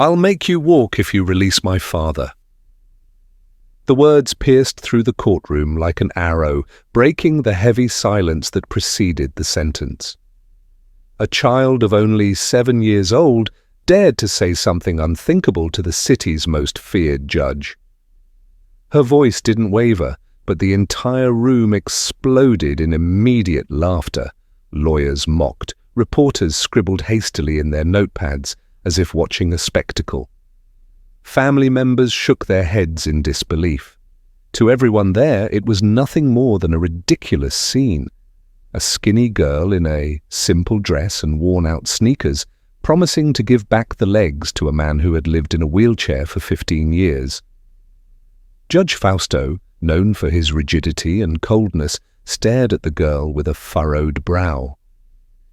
I'll make you walk if you release my father." The words pierced through the courtroom like an arrow, breaking the heavy silence that preceded the sentence. A child of only 7 years old dared to say something unthinkable to the city's most feared judge. Her voice didn't waver, but the entire room exploded in immediate laughter. Lawyers mocked, reporters scribbled hastily in their notepads, as if watching a spectacle. Family members shook their heads in disbelief. To everyone there, it was nothing more than a ridiculous scene. A skinny girl in a simple dress and worn-out sneakers, promising to give back the legs to a man who had lived in a wheelchair for 15 years. Judge Fausto, known for his rigidity and coldness, stared at the girl with a furrowed brow.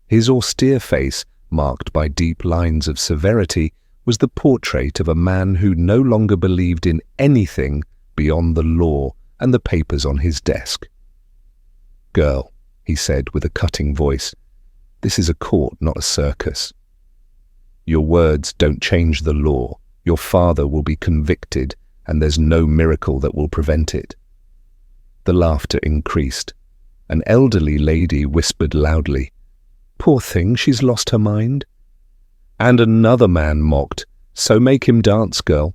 His austere face, marked by deep lines of severity, was the portrait of a man who no longer believed in anything beyond the law and the papers on his desk. "Girl," he said with a cutting voice, "this is a court, not a circus. Your words don't change the law. Your father will be convicted, and there's no miracle that will prevent it." The laughter increased. An elderly lady whispered loudly, "Poor thing, she's lost her mind." And another man mocked, "So make him dance, girl."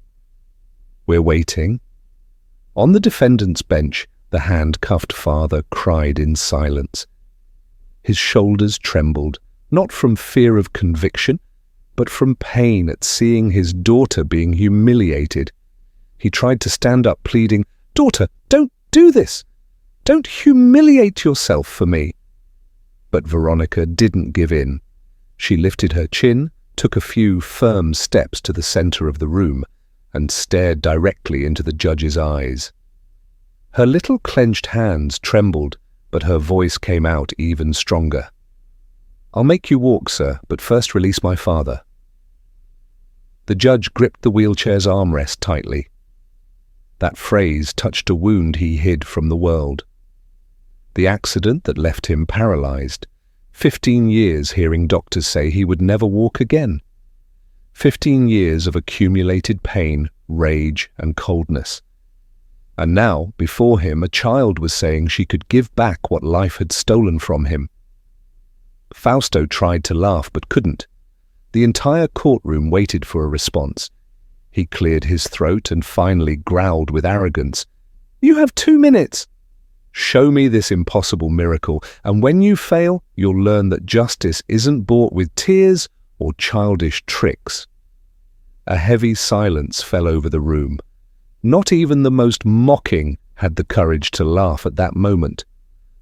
"We're waiting." On the defendant's bench, the handcuffed father cried in silence. His shoulders trembled, not from fear of conviction, but from pain at seeing his daughter being humiliated. He tried to stand up, pleading, "Daughter, don't do this! Don't humiliate yourself for me." But Veronica didn't give in. She lifted her chin, took a few firm steps to the center of the room, and stared directly into the judge's eyes. Her little clenched hands trembled, but her voice came out even stronger. "I'll make you walk, sir, but first release my father." The judge gripped the wheelchair's armrest tightly. That phrase touched a wound he hid from the world. The accident that left him paralyzed. 15 years hearing doctors say he would never walk again. 15 years of accumulated pain, rage, and coldness. And now, before him, a child was saying she could give back what life had stolen from him. Fausto tried to laugh but couldn't. The entire courtroom waited for a response. He cleared his throat and finally growled with arrogance, "You have 2 minutes. Show me this impossible miracle, and when you fail, you'll learn that justice isn't bought with tears or childish tricks." A heavy silence fell over the room. Not even the most mocking had the courage to laugh at that moment.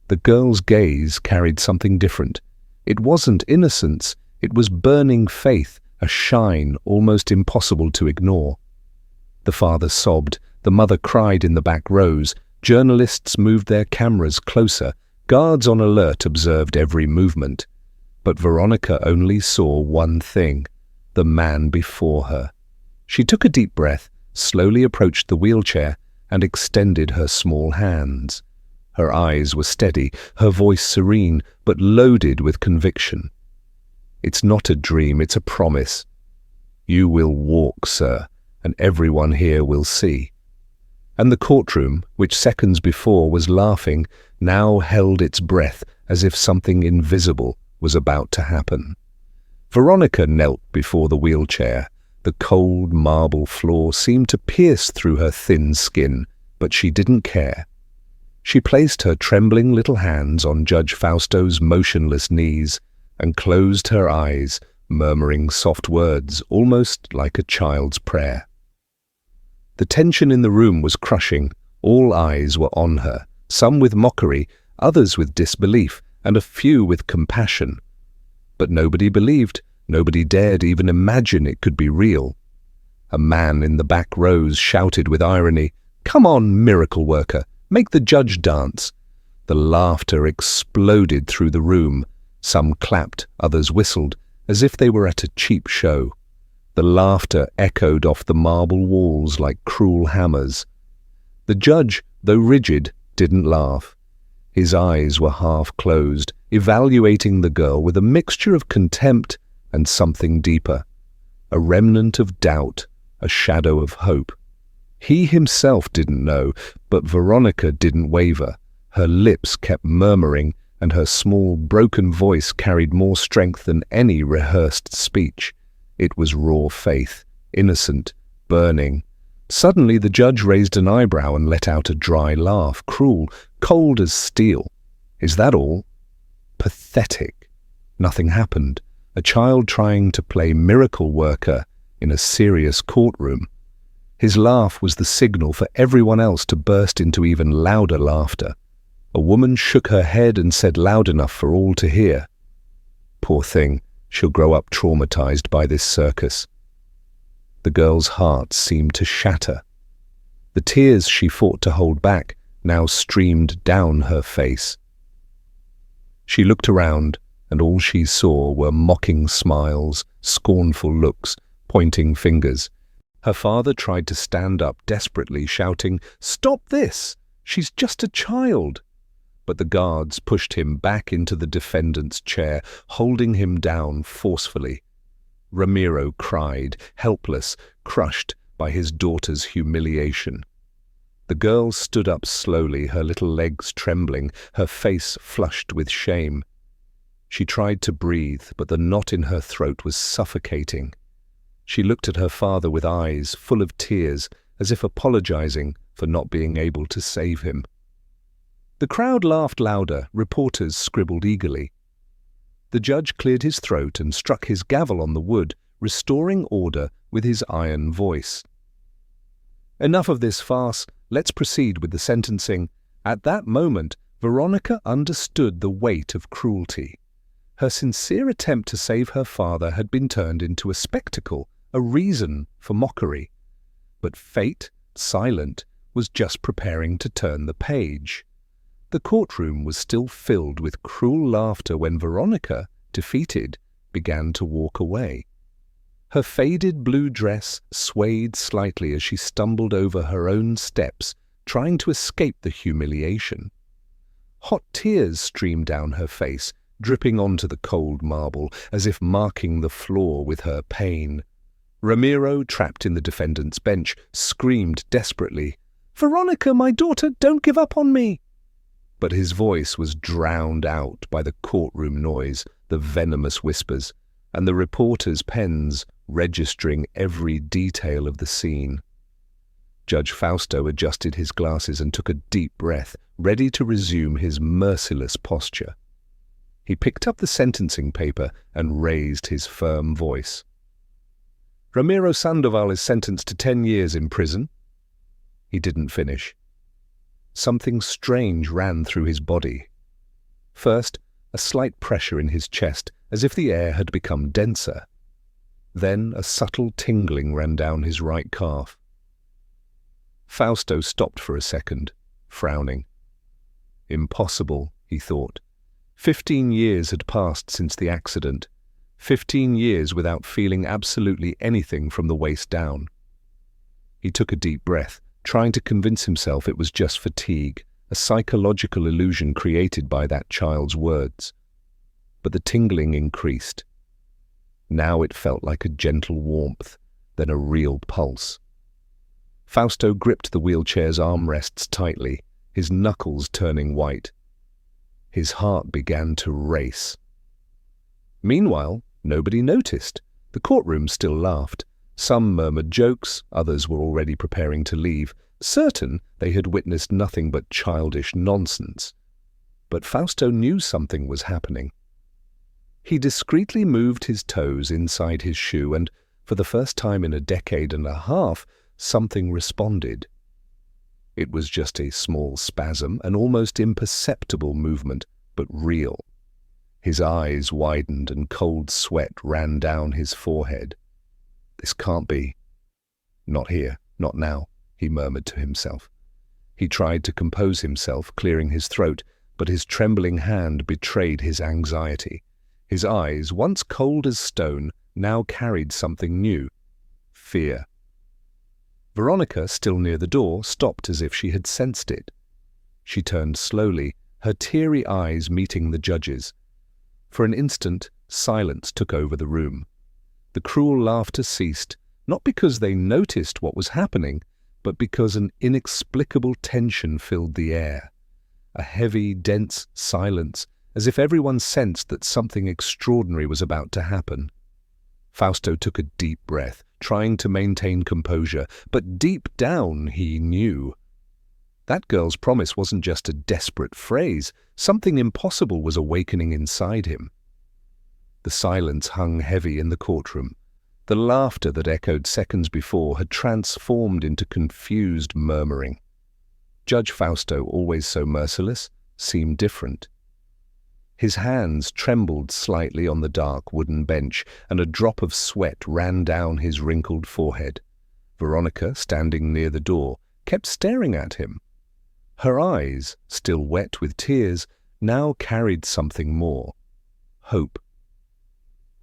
The girl's gaze carried something different. It wasn't innocence, it was burning faith, a shine almost impossible to ignore. The father sobbed, the mother cried in the back rows, journalists moved their cameras closer, guards on alert observed every movement. But Veronica only saw one thing, the man before her. She took a deep breath, slowly approached the wheelchair, and extended her small hands. Her eyes were steady, her voice serene, but loaded with conviction. "It's not a dream, it's a promise. You will walk, sir, and everyone here will see." And the courtroom, which seconds before was laughing, now held its breath as if something invisible was about to happen. Veronica knelt before the wheelchair. The cold marble floor seemed to pierce through her thin skin, but she didn't care. She placed her trembling little hands on Judge Fausto's motionless knees and closed her eyes, murmuring soft words almost like a child's prayer. The tension in the room was crushing. All eyes were on her, some with mockery, others with disbelief, and a few with compassion. But nobody believed, nobody dared even imagine it could be real. A man in the back rows shouted with irony, "Come on, miracle worker, make the judge dance." The laughter exploded through the room. Some clapped, others whistled, as if they were at a cheap show. The laughter echoed off the marble walls like cruel hammers. The judge, though rigid, didn't laugh. His eyes were half closed, evaluating the girl with a mixture of contempt and something deeper. a remnant of doubt, a shadow of hope. He himself didn't know, but Veronica didn't waver. Her lips kept murmuring, and her small, broken voice carried more strength than any rehearsed speech. It was raw faith, innocent, burning. Suddenly the judge raised an eyebrow and let out a dry laugh, cruel, cold as steel. "Is that all?" Pathetic. Nothing happened. A child trying to play miracle worker in a serious courtroom. His laugh was the signal for everyone else to burst into even louder laughter. A woman shook her head and said loud enough for all to hear, "Poor thing, she'll grow up traumatized by this circus." The girl's heart seemed to shatter. The tears she fought to hold back now streamed down her face. She looked around, and all she saw were mocking smiles, scornful looks, pointing fingers. Her father tried to stand up desperately, shouting, "Stop this! She's just a child!" But the guards pushed him back into the defendant's chair, holding him down forcefully. Ramiro cried, helpless, crushed by his daughter's humiliation. The girl stood up slowly, her little legs trembling, her face flushed with shame. She tried to breathe, but the knot in her throat was suffocating. She looked at her father with eyes full of tears, as if apologizing for not being able to save him. The crowd laughed louder, reporters scribbled eagerly. The judge cleared his throat and struck his gavel on the wood, restoring order with his iron voice. "Enough of this farce. Let's proceed with the sentencing." At that moment, Veronica understood the weight of cruelty. Her sincere attempt to save her father had been turned into a spectacle, a reason for mockery. But fate, silent, was just preparing to turn the page. The courtroom was still filled with cruel laughter when Veronica, defeated, began to walk away. Her faded blue dress swayed slightly as she stumbled over her own steps, trying to escape the humiliation. Hot tears streamed down her face, dripping onto the cold marble, as if marking the floor with her pain. Ramiro, trapped in the defendant's bench, screamed desperately, "Veronica, my daughter, don't give up on me!" But his voice was drowned out by the courtroom noise, the venomous whispers, and the reporters' pens registering every detail of the scene. Judge Fausto adjusted his glasses and took a deep breath, ready to resume his merciless posture. He picked up the sentencing paper and raised his firm voice. "Ramiro Sandoval is sentenced to 10 years in prison." He didn't finish. Something strange ran through his body. First, a slight pressure in his chest, as if the air had become denser. Then a subtle tingling ran down his right calf. Fausto stopped for a second, frowning. Impossible, he thought. 15 years had passed since the accident. 15 years without feeling absolutely anything from the waist down. He took a deep breath, trying to convince himself it was just fatigue, a psychological illusion created by that child's words. But the tingling increased. Now it felt like a gentle warmth, then a real pulse. Fausto gripped the wheelchair's armrests tightly, his knuckles turning white. His heart began to race. Meanwhile, nobody noticed. The courtroom still laughed. Some murmured jokes, others were already preparing to leave, certain they had witnessed nothing but childish nonsense. But Fausto knew something was happening. He discreetly moved his toes inside his shoe, and, for the first time in a decade and a half, something responded. It was just a small spasm, an almost imperceptible movement, but real. His eyes widened and cold sweat ran down his forehead. "This can't be." "Not here, not now," he murmured to himself. He tried to compose himself, clearing his throat, but his trembling hand betrayed his anxiety. His eyes, once cold as stone, now carried something new: fear. Veronica, still near the door, stopped as if she had sensed it. She turned slowly, her teary eyes meeting the judge's. For an instant, silence took over the room. The cruel laughter ceased, not because they noticed what was happening, but because an inexplicable tension filled the air. A heavy, dense silence, as if everyone sensed that something extraordinary was about to happen. Fausto took a deep breath, trying to maintain composure, but deep down he knew. That girl's promise wasn't just a desperate phrase. Something impossible was awakening inside him. The silence hung heavy in the courtroom. The laughter that echoed seconds before had transformed into confused murmuring. Judge Fausto, always so merciless, seemed different. His hands trembled slightly on the dark wooden bench, and a drop of sweat ran down his wrinkled forehead. Veronica, standing near the door, kept staring at him. Her eyes, still wet with tears, now carried something more: hope.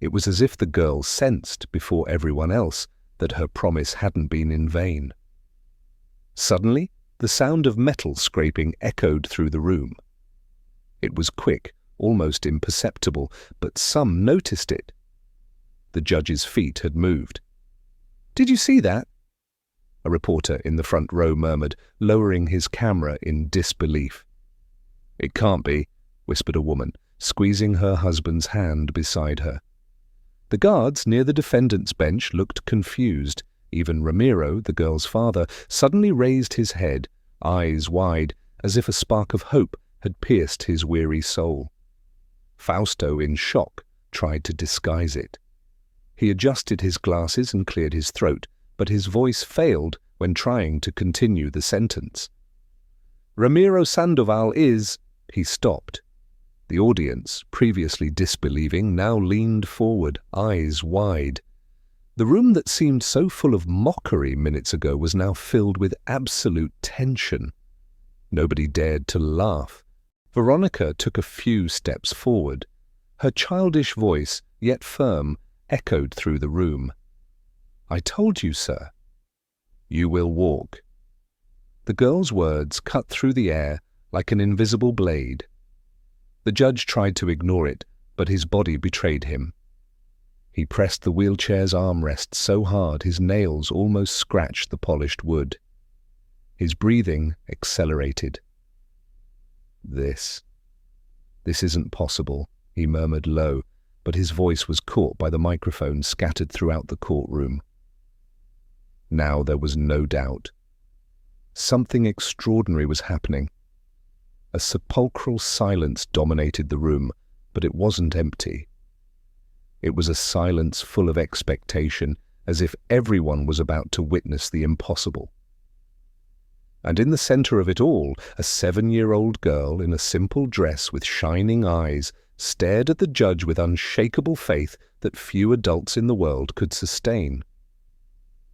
It was as if the girl sensed, before everyone else, that her promise hadn't been in vain. Suddenly, the sound of metal scraping echoed through the room. It was quick, almost imperceptible, but some noticed it. The judge's feet had moved. "Did you see that?" a reporter in the front row murmured, lowering his camera in disbelief. "It can't be," whispered a woman, squeezing her husband's hand beside her. The guards near the defendant's bench looked confused. Even Ramiro, the girl's father, suddenly raised his head, eyes wide, as if a spark of hope had pierced his weary soul. Fausto, in shock, tried to disguise it. He adjusted his glasses and cleared his throat, but his voice failed when trying to continue the sentence. "Ramiro Sandoval is—" He stopped. The audience, previously disbelieving, now leaned forward, eyes wide. The room that seemed so full of mockery minutes ago was now filled with absolute tension. Nobody dared to laugh. Veronica took a few steps forward. Her childish voice, yet firm, echoed through the room. "I told you, sir." "You will walk." The girl's words cut through the air like an invisible blade. The judge tried to ignore it, but his body betrayed him. He pressed the wheelchair's armrest so hard his nails almost scratched the polished wood. His breathing accelerated. This isn't possible," he murmured low, but his voice was caught by the microphone scattered throughout the courtroom. Now there was no doubt. Something extraordinary was happening. A sepulchral silence dominated the room, but it wasn't empty. It was a silence full of expectation, as if everyone was about to witness the impossible. And in the center of it all, a 7-year-old girl in a simple dress with shining eyes stared at the judge with unshakable faith that few adults in the world could sustain.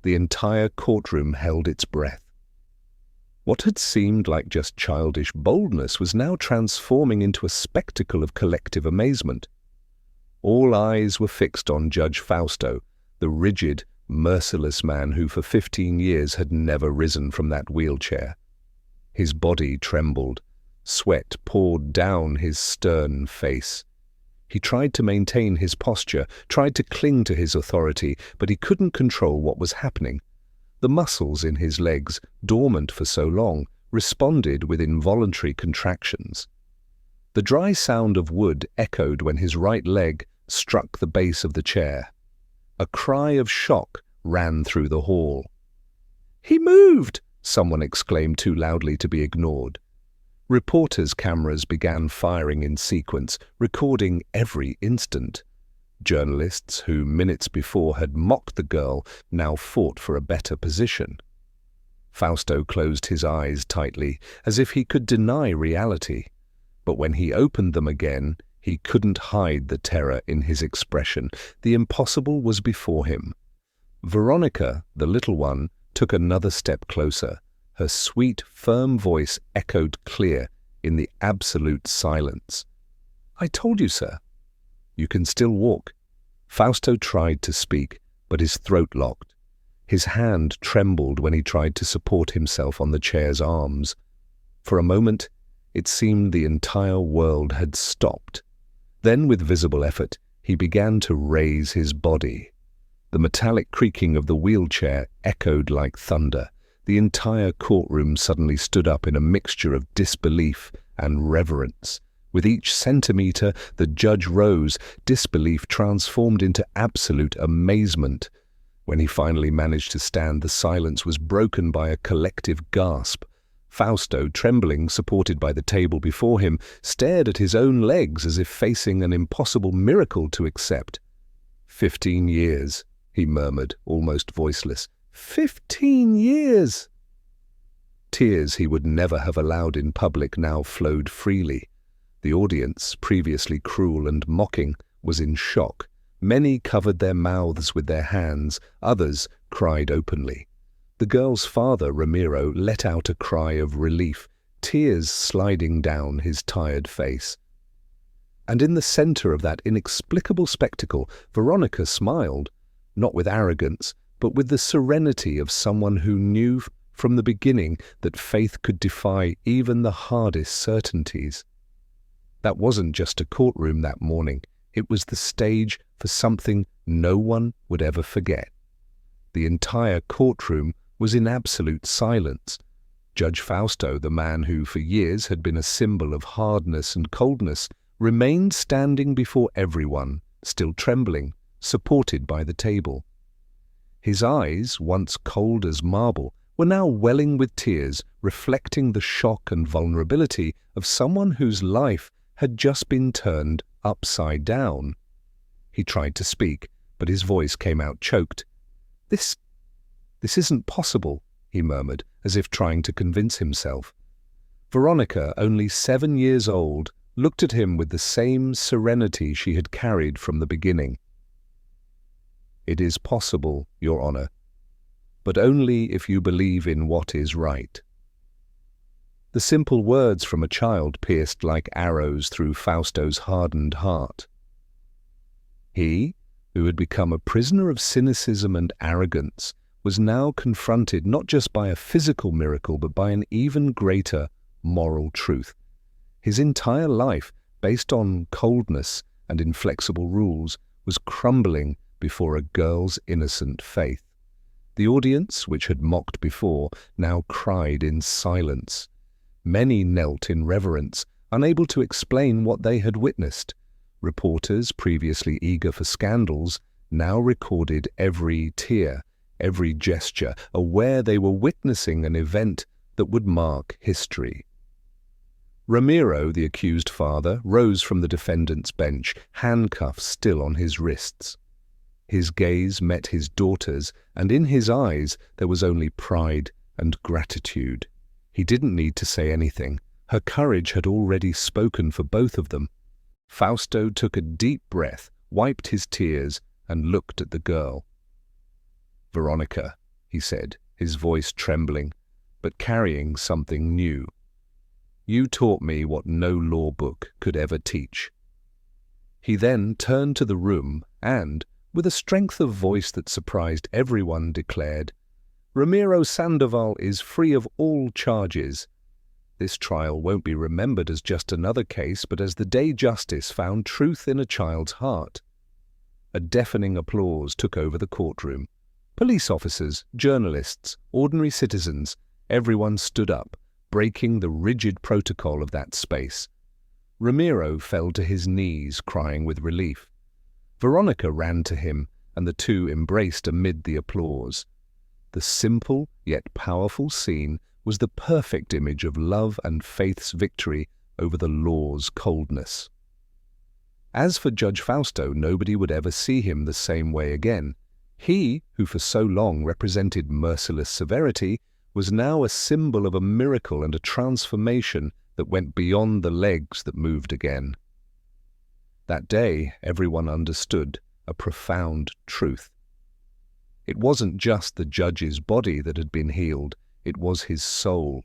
The entire courtroom held its breath. What had seemed like just childish boldness was now transforming into a spectacle of collective amazement. All eyes were fixed on Judge Fausto, the rigid, merciless man who for 15 years had never risen from that wheelchair. His body trembled. Sweat poured down his stern face. He tried to maintain his posture, tried to cling to his authority, but he couldn't control what was happening. The muscles in his legs, dormant for so long, responded with involuntary contractions. The dry sound of wood echoed when his right leg struck the base of the chair. A cry of shock ran through the hall. "He moved!" someone exclaimed too loudly to be ignored. Reporters' cameras began firing in sequence, recording every instant. Journalists who minutes before had mocked the girl now fought for a better position. Fausto closed his eyes tightly, as if he could deny reality. But when he opened them again, he couldn't hide the terror in his expression. The impossible was before him. Veronica, the little one, took another step closer. Her sweet, firm voice echoed clear in the absolute silence. "I told you, sir." "You can still walk." Fausto tried to speak, but his throat locked. His hand trembled when he tried to support himself on the chair's arms. For a moment, it seemed the entire world had stopped. Then, with visible effort, he began to raise his body. The metallic creaking of the wheelchair echoed like thunder. The entire courtroom suddenly stood up in a mixture of disbelief and reverence. With each centimeter the judge rose, disbelief transformed into absolute amazement. When he finally managed to stand, the silence was broken by a collective gasp. Fausto, trembling, supported by the table before him, stared at his own legs as if facing an impossible miracle to accept. 15 years, he murmured, almost voiceless. 15 years! Tears he would never have allowed in public now flowed freely. The audience, previously cruel and mocking, was in shock. Many covered their mouths with their hands, others cried openly. The girl's father, Ramiro, let out a cry of relief, tears sliding down his tired face. And in the center of that inexplicable spectacle, Veronica smiled, not with arrogance, but with the serenity of someone who knew from the beginning that faith could defy even the hardest certainties. That wasn't just a courtroom that morning. It was the stage for something no one would ever forget. The entire courtroom was in absolute silence. Judge Fausto, the man who for years had been a symbol of hardness and coldness, remained standing before everyone, still trembling, supported by the table. His eyes, once cold as marble, were now welling with tears, reflecting the shock and vulnerability of someone whose life had just been turned upside down. He tried to speak, but his voice came out choked. This isn't possible, he murmured, as if trying to convince himself. Veronica, only 7 years old, looked at him with the same serenity she had carried from the beginning. It is possible, Your Honor, but only if you believe in what is right. The simple words from a child pierced like arrows through Fausto's hardened heart. He, who had become a prisoner of cynicism and arrogance, was now confronted not just by a physical miracle but by an even greater moral truth. His entire life, based on coldness and inflexible rules, was crumbling before a girl's innocent faith. The audience, which had mocked before, now cried in silence. Many knelt in reverence, unable to explain what they had witnessed. Reporters, previously eager for scandals, now recorded every tear, every gesture, aware they were witnessing an event that would mark history. Ramiro, the accused father, rose from the defendant's bench, handcuffs still on his wrists. His gaze met his daughter's, and in his eyes there was only pride and gratitude. He didn't need to say anything. Her courage had already spoken for both of them. Fausto took a deep breath, wiped his tears, and looked at the girl. "Veronica," he said, his voice trembling, but carrying something new. "You taught me what no law book could ever teach." He then turned to the room and, with a strength of voice that surprised everyone, declared, "Ramiro Sandoval is free of all charges. This trial won't be remembered as just another case, but as the day justice found truth in a child's heart." A deafening applause took over the courtroom. Police officers, journalists, ordinary citizens, everyone stood up, breaking the rigid protocol of that space. Ramiro fell to his knees, crying with relief. Veronica ran to him, and the two embraced amid the applause. The simple yet powerful scene was the perfect image of love and faith's victory over the law's coldness. As for Judge Fausto, nobody would ever see him the same way again. He, who for so long represented merciless severity, was now a symbol of a miracle and a transformation that went beyond the legs that moved again. That day, everyone understood a profound truth. It wasn't just the judge's body that had been healed, it was his soul.